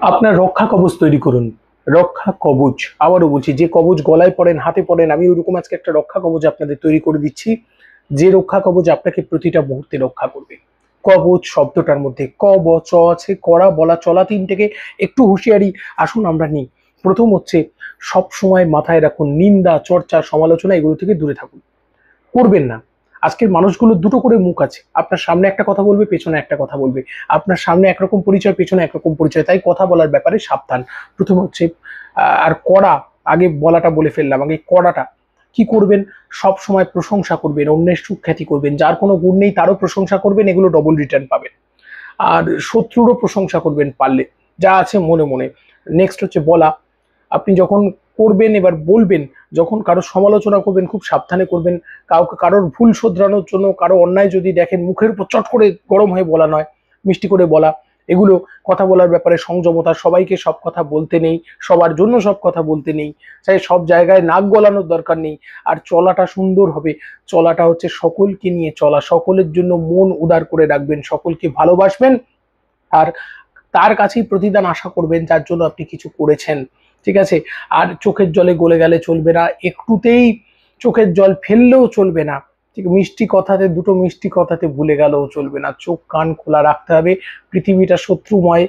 আপনার রক্ষা কবচ তৈরি করুন। রক্ষা কবচ, আবারও বলছি, যে কবচ গলায় পড়েন, হাতে পড়েন, আমি ওরকম আজকে একটা রক্ষা কবচ আপনাদের তৈরি করে দিচ্ছি, যে রক্ষা কবচ আপনাকে প্রতিটা মুহূর্তে রক্ষা করবে। কবচ শব্দটার মধ্যে ক ব চ আছে, করা বলা চলা তিনটেকে একটু হুঁশিয়ারি আসুন আমরা নিই। প্রথম হচ্ছে, সব সময় মাথায় রাখুন, নিন্দা চর্চা সমালোচনা এগুলো থেকে দূরে থাকুন, করবেন না। আজকের মানুষগুলো দুটো করে মুখ আছে, আপনার সামনে একটা কথা বলবে, পেছনে একটা কথা বলবে। আপনার সামনে একরকম পরিচয়, পেছনে একরকম পরিচয়, তাই কথা বলার ব্যাপারে সাবধান। প্রথম হচ্ছে আর কড়া, আগে বলাটা বলে ফেললাম, আগে কড়াটা কি করবেন, সব সময় প্রশংসা করবেন, অন্যের সুখ্যাতি করবেন, যার কোনো গুণ নেই তারও প্রশংসা করবেন, এগুলো ডবল রিটার্ন পাবেন। আর শত্রুরও প্রশংসা করবেন পারলে, যা আছে মনে মনে। নেক্সট হচ্ছে বলা, আপনি যখন করবেন, এবার বলবেন, যখন কারো সমালোচনা করবেন খুব সাবধানে করবেন। কাউকে কারোর ভুল শোধরানোর জন্য, কারো অন্যায় যদি দেখেন, মুখের উপর চট করে গরম হয়ে বলা নয়, মিষ্টি করে বলা। এগুলো কথা বলার ব্যাপারে সংযমতা, সবাইকে সব কথা বলতে নেই, সবার জন্য সব কথা বলতে নেই, চাই সব জায়গায় নাক গলানোর দরকার নেই। আর চলাটা সুন্দর হবে, চলাটা হচ্ছে সকলকে নিয়ে চলা, সকলের জন্য মন উদার করে রাখবেন, সকলকে ভালোবাসবেন, আর তার কাছেই প্রতিদান আশা করবেন যার জন্য আপনি কিছু করেছেন। ঠিক আছে? আর চোখের জলে গলে গেলে চলবে না, একটুতেই চোখের জল ফেললেও চলবে না। ঠিক, মিষ্টি কথাতে, দুটো মিষ্টি কথাতে ভুলে গেলেও চলবে না। চোখ কান খোলা রাখতে হবে। পৃথিবীটা শত্রুময়,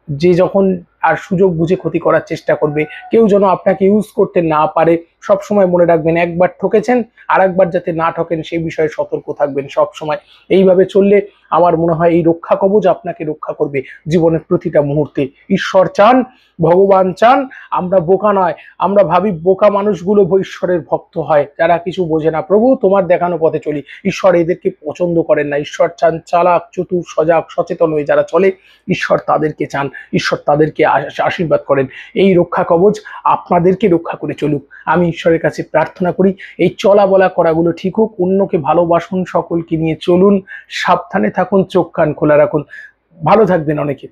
যে যখন আর সুযোগ বুঝে ক্ষতি করার চেষ্টা করবে, কেউ যেন আপনাকে ইউজ করতে না পারে। সব সময় মনে রাখবেন, একবার ঠকেছেন, আর একবার যাতে না ঠকেন সেই বিষয়ে সতর্ক থাকবেন সব সময়। এইভাবে চললে আমার মনে হয় এই রক্ষা কবচ আপনাকে রক্ষা করবে জীবনের প্রতিটা মুহূর্তে। ঈশ্বর চান, ভগবান চান, আমরা বোকা নয়। আমরা ভাবি বোকা মানুষগুলো ঈশ্বরের ভক্ত হয়, যারা কিছু বোঝে না। প্রভু তোমার দেখানো পথে চলি, ঈশ্বর এদেরকে পছন্দ করেন না। ঈশ্বর চান চালাক, চতুর, সজাগ, সচেতন হয়ে যারা চলে, ঈশ্বর তাদেরকে চান, ঈশ্বর তাদেরকে আশীর্বাদ করেন। এই রক্ষা কবচ আপনাদেরকে রক্ষা করে চলুক, আমি ঈশ্বরের কাছে প্রার্থনা করি। এই চলা বলা করাগুলো ঠিক হোক, অন্যকে ভালোবাসুন, সকলকে নিয়ে চলুন, সাবধানে থাকুন, চোখ কান খোলা রাখুন। ভালো থাকবেন অনেকে।